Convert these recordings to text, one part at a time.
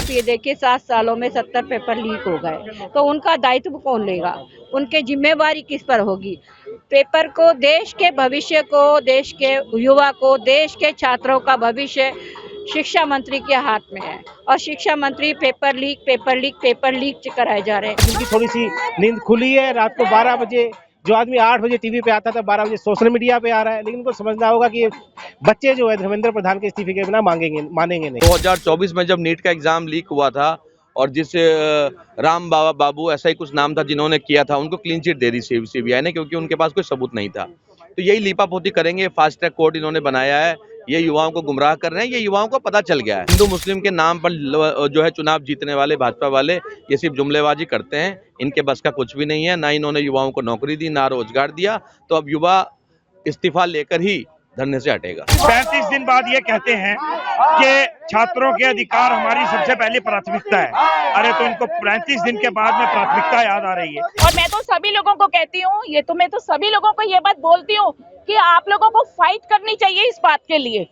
आप ये देखिए 7 सालों में 70 पेपर लीक हो गए, तो उनका दायित्व कौन लेगा? उनकी जिम्मेवारी किस पर होगी? पेपर को, देश के भविष्य को, देश के युवा को, देश के छात्रों का भविष्य शिक्षा मंत्री के हाथ में है और शिक्षा मंत्री पेपर लीक कराए जा रहे हैं। उनकी थोड़ी सी नींद खुली है। रात को 12 बजे जो आदमी 8 बजे टीवी पे आता था, 12 बजे सोशल मीडिया पे आ रहा है। लेकिन उनको समझना होगा कि बच्चे जो है धर्मेंद्र प्रधान के इस्तीफे के बिना मानेंगे नहीं। 2024 में जब नीट का एग्जाम लीक हुआ था और जिस राम बाबू ऐसा ही कुछ नाम था जिन्होंने किया था, उनको क्लीन चिट दे दी सीबीआई ने, क्योंकि उनके पास कोई सबूत नहीं था। तो यही लीपापोती करेंगे। फास्ट ट्रैक कोर्ट इन्होंने बनाया है, ये युवाओं को गुमराह कर रहे हैं। ये युवाओं को पता चल गया है हिंदू मुस्लिम के नाम पर जो है चुनाव जीतने वाले भाजपा वाले ये सिर्फ जुमलेबाजी करते हैं। इनके बस का कुछ भी नहीं है। ना इन्होंने युवाओं को नौकरी दी, ना रोजगार दिया। तो अब युवा इस्तीफा लेकर ही धरने से हटेगा। 35 दिन बाद ये कहते हैं कि छात्रों के अधिकार हमारी सबसे पहली प्राथमिकता है। अरे तो इनको 35 दिन के बाद में प्राथमिकता याद आ रही है। और मैं तो सभी लोगों को कहती हूँ, मैं तो सभी लोगों को ये बात बोलती हूँ कि आप लोगों को फाइट करनी चाहिए इस बात के लिए,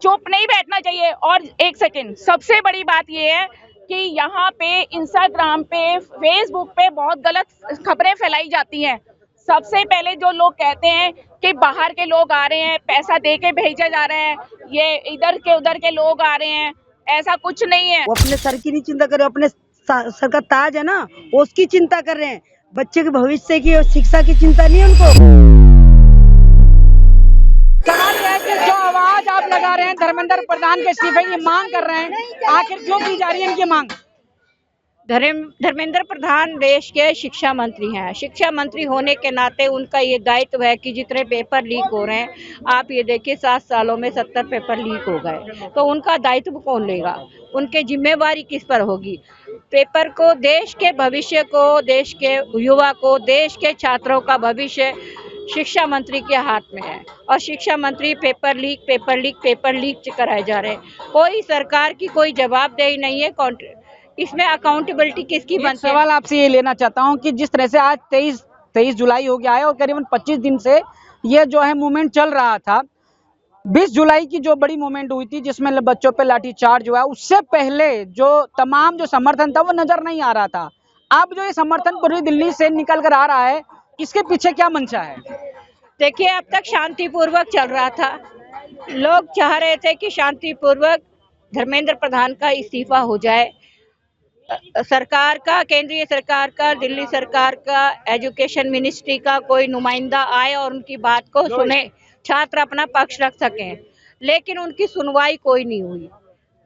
चुप नहीं बैठना चाहिए। और एक सेकंड, सबसे बड़ी बात ये है कि यहाँ पे इंस्टाग्राम पे, फेसबुक पे बहुत गलत खबरें फैलाई जाती हैं। सबसे पहले जो लोग कहते हैं कि बाहर के लोग आ रहे हैं, पैसा दे के भेजे जा रहे हैं, ये इधर के उधर के लोग आ रहे हैं, ऐसा कुछ नहीं है। वो अपने सर की नहीं चिंता कर रहे, अपने सर का ताज है ना, उसकी चिंता कर रहे हैं। बच्चे के भविष्य की और शिक्षा की चिंता नहीं है उनको। सवाल यह है कि जो आवाज आप लगा रहे हैं, धर्मेंद्र प्रधान के इस्तीफे की मांग कर रहे हैं, आखिर क्यों की जा रही है इनकी मांग? धर्मेंद्र प्रधान देश के शिक्षा मंत्री हैं। शिक्षा मंत्री होने के नाते उनका ये दायित्व है कि जितने पेपर लीक हो रहे हैं, आप ये देखिए 7 सालों में 70 पेपर लीक हो गए, तो उनका दायित्व कौन लेगा? उनकी जिम्मेवारी किस पर होगी? पेपर को, देश के भविष्य को, देश के युवा को, देश के छात्रों का भविष्य शिक्षा मंत्री के हाथ में है और शिक्षा मंत्री पेपर लीक कराए जा रहे हैं। कोई सरकार की कोई जवाबदेही नहीं है। इसमें अकाउंटेबिलिटी किसकी बनती है? सवाल आपसे ये लेना चाहता हूँ कि जिस तरह से आज 23 जुलाई हो गया है और करीबन 25 दिन से ये जो है मूवमेंट चल रहा था। 20 जुलाई की जो बड़ी मूवमेंट हुई थी जिसमें बच्चों पे लाठीचार्ज हुआ, उससे पहले जो तमाम जो समर्थन था वो नजर नहीं आ रहा था। अब जो ये समर्थन पूरी दिल्ली से निकल कर आ रहा है, इसके पीछे क्या मंशा है? देखिए, अब तक शांतिपूर्वक चल रहा था। लोग चाह रहे थे कि शांतिपूर्वक धर्मेंद्र प्रधान का इस्तीफा हो जाए। सरकार का, केंद्रीय सरकार का, दिल्ली सरकार का, एजुकेशन मिनिस्ट्री का कोई नुमाइंदा आए और उनकी बात को सुने, छात्र अपना पक्ष रख सकें। लेकिन उनकी सुनवाई कोई नहीं हुई,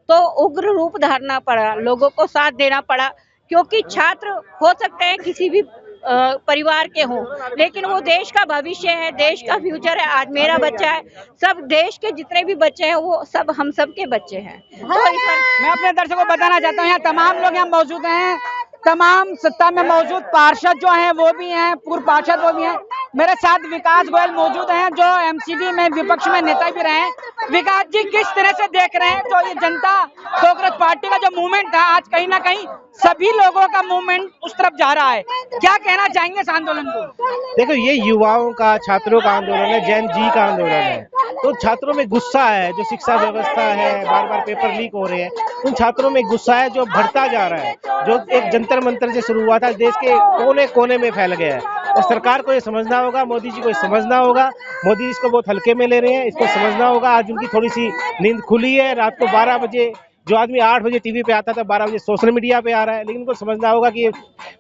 तो उग्र रूप धारना पड़ा, लोगों को साथ देना पड़ा। क्योंकि छात्र हो सकते हैं किसी भी परिवार के हों, लेकिन वो देश का भविष्य है, देश का फ्यूचर है। आज मेरा बच्चा है, सब देश के जितने भी बच्चे हैं वो सब हम सब के बच्चे हैं। तो मैं अपने दर्शकों को बताना चाहता हूँ, यहाँ तमाम लोग यहाँ मौजूद हैं, तमाम सत्ता में मौजूद पार्षद जो हैं वो भी हैं, पूर्व पार्षद वो भी हैं। मेरे साथ विकास गोयल मौजूद हैं जो एमसीडी में विपक्ष में नेता भी रहे हैं। विकास जी, किस तरह से देख रहे हैं जो ये जनता कांग्रेस पार्टी का जो मूवमेंट था, आज कहीं ना कहीं सभी लोगों का मूवमेंट उस तरफ जा रहा है, क्या कहना चाहेंगे इस आंदोलन को? देखो, ये युवाओं का, छात्रों का आंदोलन है, जैन जी का आंदोलन है। तो छात्रों में गुस्सा है, जो शिक्षा व्यवस्था है, बार बार पेपर लीक हो रहे हैं, उन छात्रों में गुस्सा है जो बढ़ता जा रहा है, जो एक जंतर मंतर से शुरू हुआ था, देश के कोने कोने में फैल गया है। और सरकार को ये समझना होगा, मोदी जी को समझना होगा। मोदी जी इसको बहुत हल्के में ले रहे हैं, इसको समझना होगा। आज उनकी थोड़ी सी नींद खुली है। रात को 12 बजे जो आदमी 8 बजे टीवी पे आता था, 12 बजे सोशल मीडिया पे आ रहा है। लेकिन उनको समझना होगा कि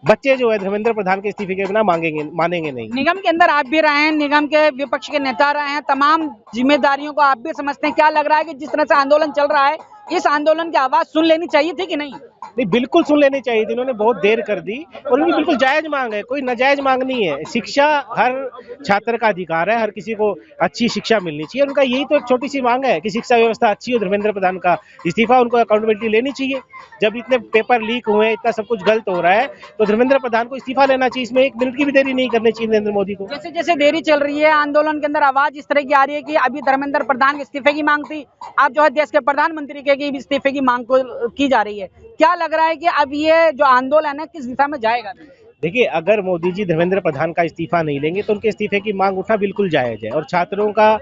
बच्चे जो है धर्मेंद्र प्रधान के इस्तीफे के बिना मानेंगे नहीं। निगम के अंदर आप भी रहे हैं, निगम के विपक्ष के नेता रहे हैं, तमाम जिम्मेदारियों को आप भी समझते हैं। क्या लग रहा है कि जिस तरह से आंदोलन चल रहा है, इस आंदोलन की आवाज सुन लेनी चाहिए थी कि नहीं? नहीं, बिल्कुल सुन लेनी चाहिए थी। इन्होंने बहुत देर कर दी और उनकी बिल्कुल जायज मांग है, कोई नाजायज मांग नहीं है। शिक्षा हर छात्र का अधिकार है, हर किसी को अच्छी शिक्षा मिलनी चाहिए। उनका यही तो एक छोटी सी मांग है कि शिक्षा व्यवस्था अच्छी हो, धर्मेंद्र प्रधान का इस्तीफा, उनको अकाउंटेबिलिटी लेनी चाहिए। जब इतने पेपर लीक हुए, इतना सब कुछ गलत हो रहा है, तो धर्मेंद्र प्रधान को इस्तीफा लेना चाहिए। इसमें 1 मिनट की भी देरी नहीं करनी चाहिए नरेंद्र मोदी को। जैसे जैसे देरी चल रही है, आंदोलन के अंदर आवाज इस तरह की आ रही है कि अभी धर्मेंद्र प्रधान के इस्तीफे की मांग थी, आप जो है देश के प्रधानमंत्री के इस्तीफे की मांग को की जा रही है। क्या लग रहा है कि अब ये जो आंदोलन है किस दिशा में जाएगा? देखिए, अगर मोदी जी धर्मेंद्र प्रधान का इस्तीफा नहीं लेंगे तो उनके इस्तीफे की मांग उठना बिल्कुल जायज है। और छात्रों का,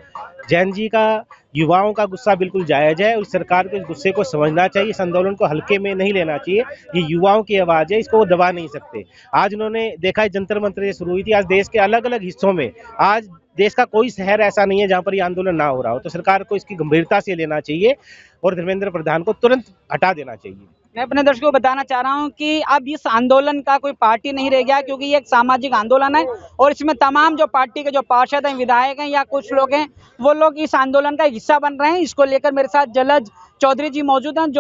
जैन जी का, युवाओं का गुस्सा बिल्कुल जायज है और सरकार को इस गुस्से को समझना चाहिए, इस आंदोलन को हल्के में नहीं लेना चाहिए। ये युवाओं की आवाज है, इसको वो दबा नहीं सकते। आज उन्होंने देखा है जंतर मंतर ये शुरू हुई थी, आज देश के अलग अलग हिस्सों में, आज देश का कोई शहर ऐसा नहीं है जहां पर ये आंदोलन ना हो रहा हो। तो सरकार को इसकी गंभीरता से लेना चाहिए और धर्मेंद्र प्रधान को तुरंत हटा देना चाहिए। मैं अपने दर्शकों को बताना चाह रहा हूं कि अब इस आंदोलन का कोई पार्टी नहीं रह गया, क्योंकि ये एक सामाजिक आंदोलन है और इसमें तमाम जो पार्टी के जो पार्षद हैं, विधायक हैं या कुछ लोग हैं, वो लोग इस आंदोलन का हिस्सा बन रहे हैं। इसको लेकर मेरे साथ जलज चौधरी जी मौजूद हैं,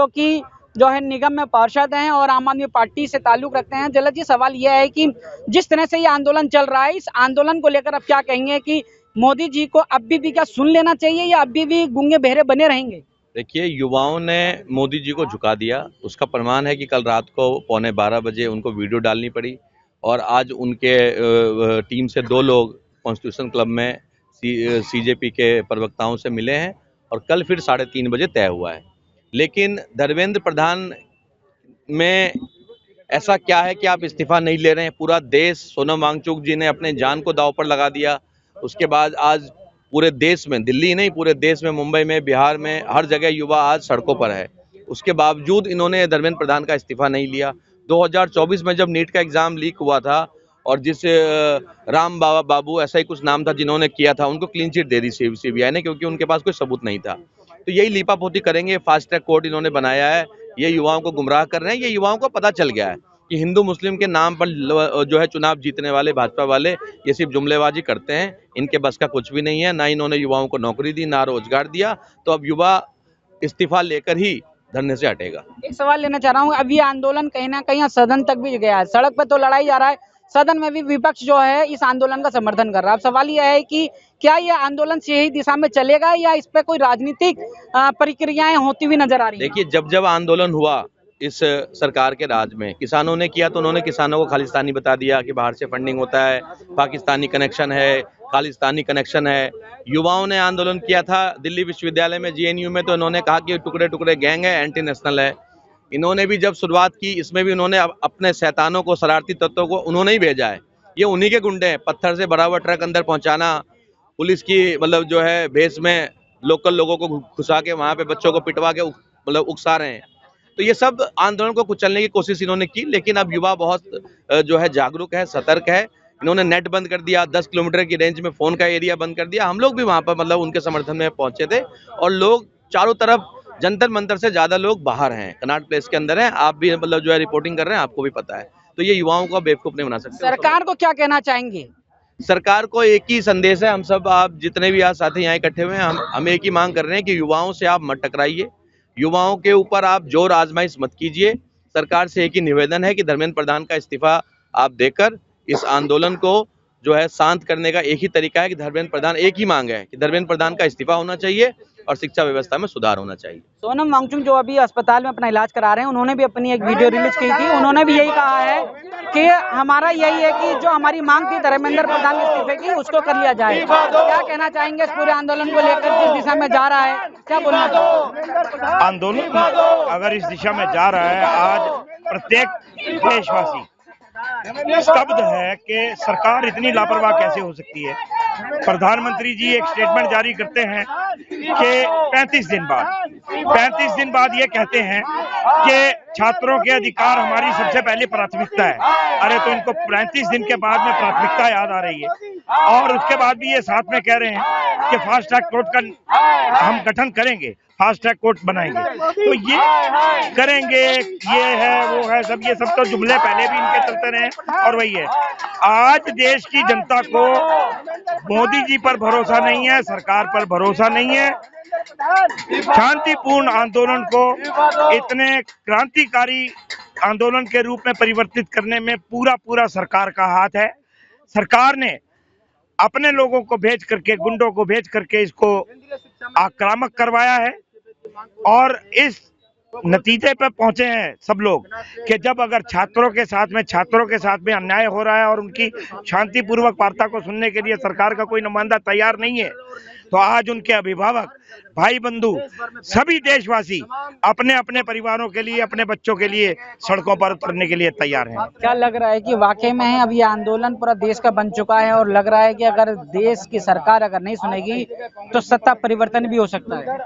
जो है निगम में पार्षद हैं और आम आदमी पार्टी से ताल्लुक रखते हैं। जलज जी, सवाल यह है कि जिस तरह से ये आंदोलन चल रहा है, इस आंदोलन को लेकर अब क्या कहेंगे कि मोदी जी को अभी भी क्या सुन लेना चाहिए या अभी भी गूंगे बहरे बने रहेंगे? देखिए, युवाओं ने मोदी जी को झुका दिया, उसका प्रमाण है कि कल रात को 11:15 बजे उनको वीडियो डालनी पड़ी और आज उनके टीम से 2 लोग कॉन्स्टिट्यूशन क्लब में सीजेपी के प्रवक्ताओं से मिले हैं और कल फिर 3:30 बजे तय हुआ है। लेकिन धर्मेंद्र प्रधान में ऐसा क्या है कि आप इस्तीफा नहीं ले रहे हैं? पूरा देश, सोनम वांगचुक जी ने अपने जान को दांव पर लगा दिया। उसके बाद आज पूरे देश में, दिल्ली नहीं पूरे देश में, मुंबई में, बिहार में, हर जगह युवा आज सड़कों पर है। उसके बावजूद इन्होंने धर्मेंद्र प्रधान का इस्तीफा नहीं लिया। 2024 में जब नीट का एग्जाम लीक हुआ था और जिस राम बाबू ऐसा ही कुछ नाम था जिन्होंने किया था, उनको क्लीन चिट दे दी सीबीआई ने, क्योंकि उनके पास कोई सबूत नहीं था। तो यही लीपापोती करेंगे। फास्ट ट्रैक कोर्ट इन्होंने बनाया है, ये युवाओं को गुमराह कर रहे हैं। ये युवाओं को पता चल गया है कि हिंदू मुस्लिम के नाम पर जो है चुनाव जीतने वाले भाजपा वाले ये सिर्फ जुमलेबाजी करते हैं। इनके बस का कुछ भी नहीं है। ना इन्होंने युवाओं को नौकरी दी, ना रोजगार दिया। तो अब युवा इस्तीफा लेकर ही धरने से हटेगा। एक सवाल लेना चाह रहा हूँ, अब ये आंदोलन कहीं ना कहीं सदन तक भी गया है, सड़क पर तो लड़ाई जा रहा है, सदन में भी विपक्ष जो है इस आंदोलन का समर्थन कर रहा है। अब सवाल यह है कि क्या ये आंदोलन सही दिशा में चलेगा या इस पे कोई राजनीतिक प्रक्रियाएं होती हुई नजर आ रही है? देखिए, जब आंदोलन हुआ इस सरकार के राज में, किसानों ने किया तो उन्होंने किसानों को खालिस्तानी बता दिया कि बाहर से फंडिंग होता है, पाकिस्तानी कनेक्शन है, खालिस्तानी कनेक्शन है। युवाओं ने आंदोलन किया था दिल्ली विश्वविद्यालय में, जीएनयू में, तो इन्होंने कहा कि टुकड़े टुकड़े गैंग है, एंटी नेशनल है। इन्होंने भी जब शुरुआत की, इसमें भी उन्होंने अपने शैतानों को, शरारती तत्वों को उन्होंने ही भेजा है। ये उन्हीं के गुंडे हैं। पत्थर से भरा हुआ ट्रक अंदर पहुंचाना, पुलिस की मतलब जो है भेष में लोकल लोगों को घुसा के वहां पे बच्चों को पिटवा के मतलब उकसा रहे हैं। तो ये सब आंदोलन को कुचलने की कोशिश इन्होंने की। लेकिन अब युवा बहुत जो है जागरूक है, सतर्क है। इन्होंने नेट बंद कर दिया, 10 किलोमीटर की रेंज में फोन का एरिया बंद कर दिया। हम लोग भी वहां पर मतलब उनके समर्थन में पहुंचे थे और लोग चारों तरफ, जंतर मंतर से ज्यादा लोग बाहर हैं, कनॉट प्लेस के अंदर हैं। आप भी मतलब जो है रिपोर्टिंग कर रहे हैं, आपको भी पता है। तो ये युवाओं को बेवकूफ नहीं बना सकते। सरकार को क्या कहना चाहेंगे? सरकार को एक ही संदेश है, हम सब, आप जितने भी आज साथी यहाँ इकट्ठे हुए हैं, हम एक ही मांग कर रहे हैं कि युवाओं से आप मत टकराइए, युवाओं के ऊपर आप जोर आजमाइश मत कीजिए। सरकार से एक ही निवेदन है कि धर्मेंद्र प्रधान का इस्तीफा आप देकर इस आंदोलन को जो है शांत करने का एक ही तरीका है कि धर्मेंद्र प्रधान, एक ही मांग है कि धर्मेंद्र प्रधान का इस्तीफा होना चाहिए और शिक्षा व्यवस्था में सुधार होना चाहिए। सोनम वांगचुक जो अभी अस्पताल में अपना इलाज करा रहे हैं, उन्होंने भी अपनी एक वीडियो रिलीज की थी। उन्होंने भी यही कहा है कि हमारा यही है कि जो हमारी मांग थी धर्मेंद्र प्रधान के इस्तीफे की, उसको कर लिया जाए। क्या कहना चाहेंगे इस पूरे आंदोलन को लेकर, जिस दिशा में जा रहा है, क्या बोलना चाहेंगे? आंदोलन अगर इस दिशा में जा रहा है, आज प्रत्येक देशवासी स्तब्ध है कि सरकार इतनी लापरवाह कैसे हो सकती है। प्रधानमंत्री जी एक स्टेटमेंट जारी करते हैं कि 35 दिन बाद ये कहते हैं कि छात्रों के अधिकार हमारी सबसे पहले प्राथमिकता है। अरे तो इनको 35 दिन के बाद में प्राथमिकता याद आ रही है और उसके बाद भी ये साथ में कह रहे हैं कि फास्ट ट्रैक कोर्ट का हम गठन करेंगे, फास्ट ट्रैक कोर्ट बनाएंगे। तो ये करेंगे, ये है वो है, सब ये सब तो जुमले पहले भी इनके चलते रहे और वही है। आज देश की जनता को मोदी जी पर भरोसा नहीं है, सरकार पर भरोसा नहीं है। शांतिपूर्ण आंदोलन को इतने क्रांतिकारी आंदोलन के रूप में परिवर्तित करने में पूरा सरकार का हाथ है। सरकार ने अपने लोगों को भेज करके, गुंडों को भेज करके इसको आक्रामक करवाया है और इस नतीजे पर पहुंचे हैं सब लोग कि जब अगर छात्रों के साथ में अन्याय हो रहा है और उनकी शांतिपूर्वक वार्ता को सुनने के लिए सरकार का कोई नुमाइंदा तैयार नहीं है, तो आज उनके अभिभावक, भाई बंधु, सभी देशवासी अपने अपने परिवारों के लिए, अपने बच्चों के लिए सड़कों पर उतरने के लिए तैयार हैं। क्या लग रहा है कि वाकई में है अब ये आंदोलन पूरा देश का बन चुका है और लग रहा है कि अगर देश की सरकार अगर नहीं सुनेगी तो सत्ता परिवर्तन भी हो सकता है?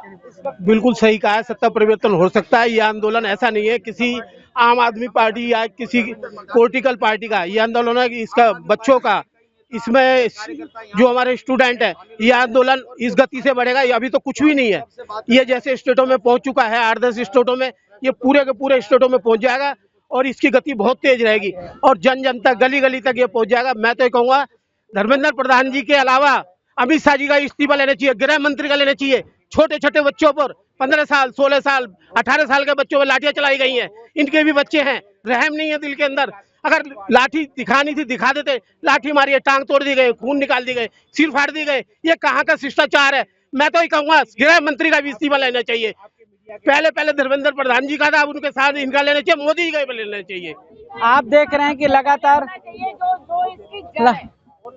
बिल्कुल सही कहा है, सत्ता परिवर्तन हो सकता है। ये आंदोलन ऐसा नहीं है किसी आम आदमी पार्टी या किसी पॉलिटिकल पार्टी का, ये आंदोलन है इसका बच्चों का। इसमें जो हमारे स्टूडेंट है, ये आंदोलन इस गति से बढ़ेगा। ये अभी तो कुछ भी नहीं है, ये जैसे स्टेटों में पहुंच चुका है, 8-10 स्टेटों में, ये पूरे के पूरे स्टेटों में पहुंच जाएगा और इसकी गति बहुत तेज रहेगी और जन जन तक, गली गली तक ये पहुंच जाएगा। मैं तो ये कहूँगा धर्मेंद्र प्रधान जी के अलावा अमित शाह जी का इस्तीफा लेना चाहिए, गृह मंत्री का लेना चाहिए। छोटे छोटे बच्चों पर 15 साल, 16 साल, 18 साल के बच्चों पर लाठियां चलाई गई हैं। इनके भी बच्चे हैं, रहम नहीं है दिल के अंदर। अगर लाठी दिखानी थी दिखा देते, लाठी मारी है, टांग तोड़ दी गई, खून निकाल दी गई, सिर फाड़ दी गए। ये कहाँ का शिष्टाचार है? मैं तो ये कहूँगा गृह मंत्री का भी इस्तीफा लेना चाहिए। पहले धर्मेंद्र प्रधान जी का था, अब उनके साथ इनका लेना चाहिए, मोदी जी का भी लेना चाहिए। आप देख रहे हैं कि लगातार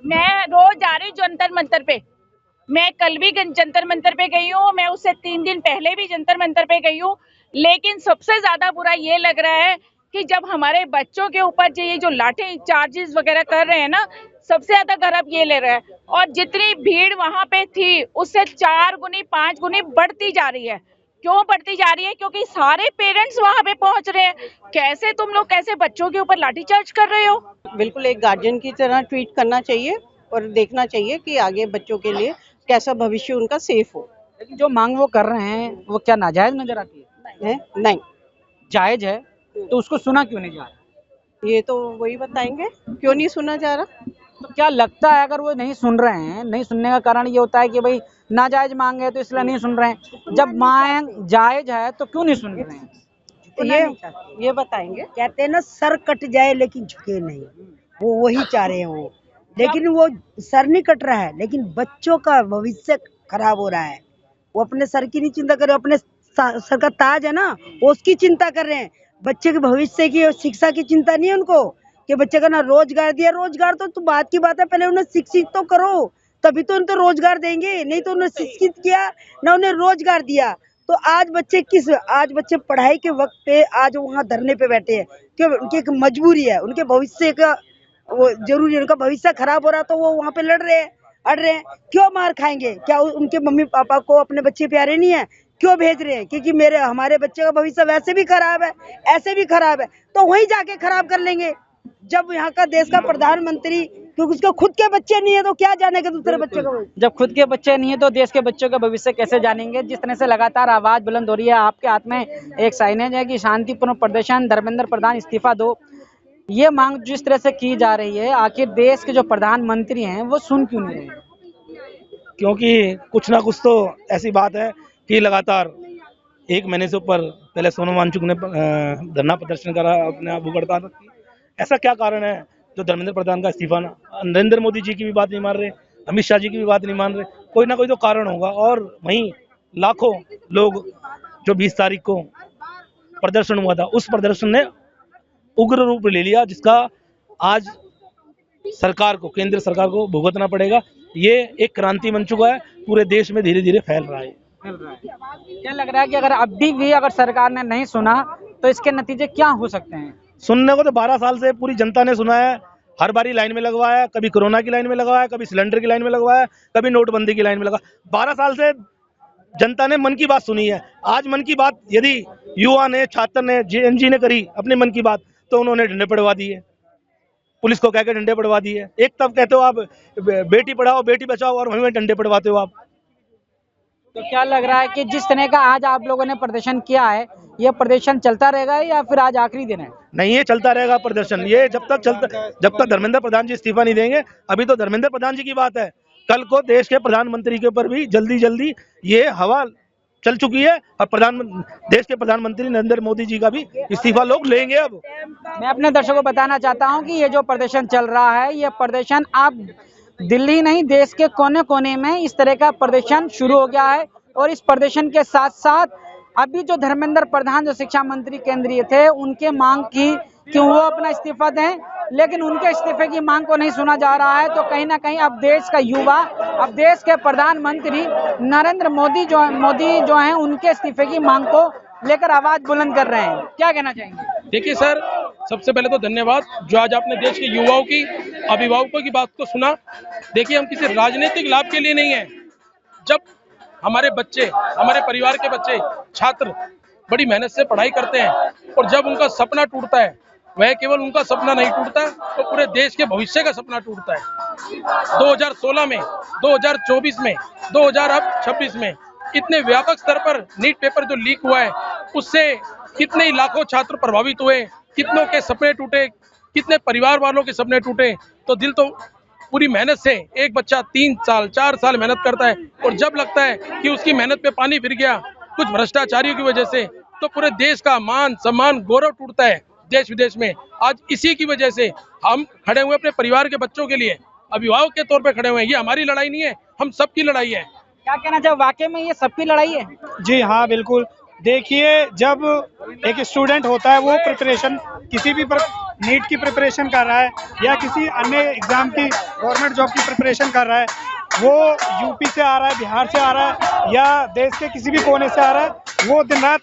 मैं रोज जा रही हूँ जंतर मंतर पे। मैं कल भी जंतर मंतर पे गई हूँ, मैं उससे 3 दिन पहले भी जंतर मंतर पे गई हूँ। लेकिन सबसे ज्यादा बुरा ये लग रहा है कि जब हमारे बच्चों के ऊपर ये जो लाठी चार्जेस वगैरह कर रहे हैं ना, सबसे ज्यादा गर्व ये ले रहा है। और जितनी भीड़ वहां पे थी उससे 4 गुनी 5 गुनी बढ़ती जा रही है। क्यों बढ़ती जा रही है? क्योंकि सारे पेरेंट्स वहां पे पहुंच रहे हैं। कैसे तुम लोग कैसे बच्चों के ऊपर लाठीचार्ज कर रहे हो? बिल्कुल एक गार्जियन की तरह ट्रीट करना चाहिए और देखना चाहिए कि आगे बच्चों के लिए कैसा भविष्य उनका सेफ हो। लेकिन जो मांग वो कर रहे हैं वो क्या नाजायज नजर आती है? नहीं, जायज है, तो उसको सुना क्यों नहीं जा रहा? ये तो वही बताएंगे क्यों नहीं सुना जा रहा। तो क्या लगता है अगर वो नहीं सुन रहे हैं, नहीं सुनने का कारण ये होता है कि भाई नाजायज मांग है तो इसलिए नहीं सुन रहे हैं? जब मांग जायज है तो क्यों नहीं सुन रहे हैं? ये बताएंगे। कहते हैं ना, सर कट जाए लेकिन झुके नहीं, वो वही चाह रहे हैं वो। लेकिन वो सर नहीं कट रहा है, लेकिन बच्चों का भविष्य खराब हो रहा है। वो अपने सर की नहीं चिंता कर रहे, अपने सर का ताज है ना, वो उसकी चिंता कर रहे हैं। बच्चे के भविष्य की और शिक्षा की चिंता नहीं है उनको कि बच्चे का ना रोजगार दिया। रोजगार तो बात की बात है, पहले उन्हें शिक्षित तो करो, तभी तो उनको रोजगार देंगे। नहीं तो उन्हें शिक्षित किया ना, उन्हें रोजगार दिया। तो आज बच्चे पढ़ाई के वक्त पे आज वहाँ धरने पे बैठे हैं क्यों? उनकी एक मजबूरी है, उनके भविष्य का वो जरूरी है। उनका भविष्य खराब हो रहा तो वो वहाँ पे लड़ रहे हैं, अड़ रहे हैं। क्यों मार खाएंगे? क्या उनके मम्मी पापा को अपने बच्चे प्यारे नहीं है? क्यों भेज रहे हैं? क्योंकि हमारे बच्चे का भविष्य वैसे भी खराब है, ऐसे भी खराब है, तो वहीं जाके खराब कर लेंगे। जब यहाँ का देश का प्रधानमंत्री, क्योंकि उसके खुद के बच्चे नहीं है तो क्या जानेगा दूसरे बच्चे को? जब खुद के बच्चे नहीं है तो देश के बच्चों का भविष्य कैसे जानेंगे? जिस तरह से लगातार आवाज बुलंद हो रही है, आपके हाथ में एक साइनेज है कि शांतिपूर्ण प्रदर्शन, धर्मेंद्र प्रधान इस्तीफा दो, ये मांग जिस तरह से की जा रही है, आखिर देश के जो प्रधानमंत्री हैं वो सुन क्यों नहीं रहे? क्योंकि कुछ ना कुछ तो ऐसी बात है कि लगातार 1 महीने से ऊपर पहले सोनम वांगचुक ने धरना प्रदर्शन करा, अपने भूख हड़ताल रखी। ऐसा क्या कारण है जो धर्मेंद्र प्रधान का इस्तीफा ना? नरेंद्र मोदी जी की भी बात नहीं मान रहे, अमित शाह जी की भी बात नहीं मान रहे। कोई ना कोई तो कारण होगा। और वहीं लाखों लोग जो 20 तारीख को प्रदर्शन हुआ था, उस प्रदर्शन ने उग्र रूप ले लिया, जिसका आज सरकार को, केंद्र सरकार को भुगतना पड़ेगा। ये एक क्रांति बन चुका है, पूरे देश में धीरे धीरे फैल रहा है। क्या लग रहा है कि अगर अभी भी अगर सरकार ने नहीं सुना तो इसके नतीजे क्या हो सकते हैं? सुनने को तो 12 साल से पूरी जनता ने सुना है। हर बारी लाइन में लगवाया, कभी कोरोना की लाइन में लगवाया, कभी सिलेंडर की लाइन में लगवाया, कभी नोटबंदी की लाइन में लगा। 12 साल से जनता ने मन की बात सुनी है। आज मन की बात यदि युवा ने, छात्र ने, जेएनजी ने करी अपनी मन की बात, तो उन्होंने डंडे पड़वा दिए, पुलिस को कहकर डंडे पड़वा दिए। एक तब कहते हो आप बेटी पढ़ाओ बेटी बचाओ और वहीं डंडे पड़वाते हो आप। तो क्या लग रहा है कि जिस तरह का आज आप लोगों ने प्रदर्शन किया है, ये प्रदर्शन चलता रहेगा या फिर आज आखिरी दिन है? नहीं, ये चलता रहेगा प्रदर्शन। ये जब तक धर्मेंद्र प्रधान जी इस्तीफा नहीं देंगे। अभी तो धर्मेंद्र प्रधान जी की बात है, कल को देश के प्रधानमंत्री के ऊपर भी जल्दी ये हवा चल चुकी है और देश के प्रधानमंत्री नरेंद्र मोदी जी का भी इस्तीफा लोग लेंगे। अब मैं अपने दर्शकों को बताना चाहता हूं कि ये जो प्रदर्शन चल रहा है, ये प्रदर्शन आप दिल्ली नहीं, देश के कोने कोने में इस तरह का प्रदर्शन शुरू हो गया है। और इस प्रदर्शन के साथ साथ अभी जो धर्मेंद्र प्रधान जो शिक्षा मंत्री केंद्रीय थे, उनके मांग की कि वो अपना इस्तीफा दें, लेकिन उनके इस्तीफे की मांग को नहीं सुना जा रहा है। तो कहीं ना कहीं अब देश का युवा, अब देश के प्रधानमंत्री नरेंद्र मोदी जो हैं उनके इस्तीफे की मांग को लेकर आवाज बुलंद कर रहे हैं। क्या कहना चाहेंगे? देखिए सर, सबसे पहले तो धन्यवाद जो आज आपने देश के युवाओं की, अभिभावकों की बात को सुना। देखिए, हम किसी राजनीतिक लाभ के लिए नहीं है। जब हमारे बच्चे, हमारे परिवार के बच्चे, छात्र बड़ी मेहनत से पढ़ाई करते हैं और जब उनका सपना टूटता है, वह केवल उनका सपना नहीं टूटता तो पूरे देश के भविष्य का सपना टूटता है। 2016 में, 2024 में, 2026 में इतने व्यापक स्तर पर नीट पेपर जो लीक हुआ है, उससे कितने लाखों छात्र प्रभावित हुए, कितनों के सपने टूटे, कितने परिवार वालों के सपने टूटे। तो दिल तो पूरी मेहनत से एक बच्चा 3 साल 4 साल मेहनत करता है और जब लगता है कि उसकी मेहनत पे पानी फिर गया कुछ भ्रष्टाचारियों की वजह से, तो पूरे देश का मान सम्मान गौरव टूटता है देश विदेश में। आज इसी की वजह से हम खड़े हुए अपने परिवार के बच्चों के लिए, अभिभावक के तौर पे खड़े हुए हैं। ये हमारी लड़ाई नहीं है, हम सबकी लड़ाई है। क्या कहना चाहिए, वाकई में ये सबकी लड़ाई है? जी हाँ, बिल्कुल। देखिए, जब एक स्टूडेंट होता है, वो प्रिपरेशन किसी भी नीट की प्रिपरेशन कर रहा है या किसी अन्य एग्जाम की, गवर्नमेंट जॉब की प्रिपरेशन कर रहा है, वो यूपी से आ रहा है, बिहार से आ रहा है या देश के किसी भी कोने से आ रहा है, वो दिन रात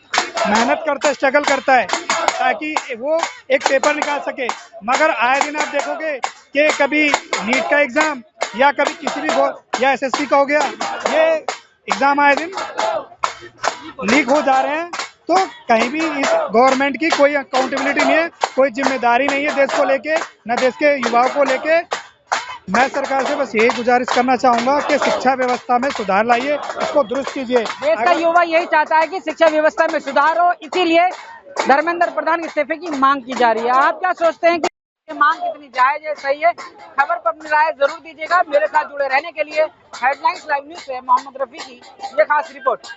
मेहनत करता है, स्ट्रगल करता है ताकि वो एक पेपर निकाल सके। मगर आए दिन आप देखोगे कि कभी नीट का एग्जाम या कभी किसी भी या एसएससी का हो गया, ये एग्जाम आए दिन लीक हो जा रहे हैं। तो कहीं भी इस गवर्नमेंट की कोई अकाउंटेबिलिटी नहीं है, कोई जिम्मेदारी नहीं है देश को लेके, न देश के युवाओं को लेके। मैं सरकार से बस यही गुजारिश करना चाहूंगा कि शिक्षा व्यवस्था में सुधार लाइए, इसको दुरुस्त कीजिए। देश का युवा यही चाहता है कि शिक्षा व्यवस्था में सुधार हो, इसीलिए धर्मेंद्र प्रधान इस्तीफे की मांग की जा रही है। आप क्या सोचते हैं कि ये मांग कितनी जायज है, सही है? खबर पर अपनी राय जरूर दीजिएगा। मेरे साथ जुड़े रहने के लिए हेडलाइंस लाइव न्यूज से मोहम्मद रफी की ये खास रिपोर्ट।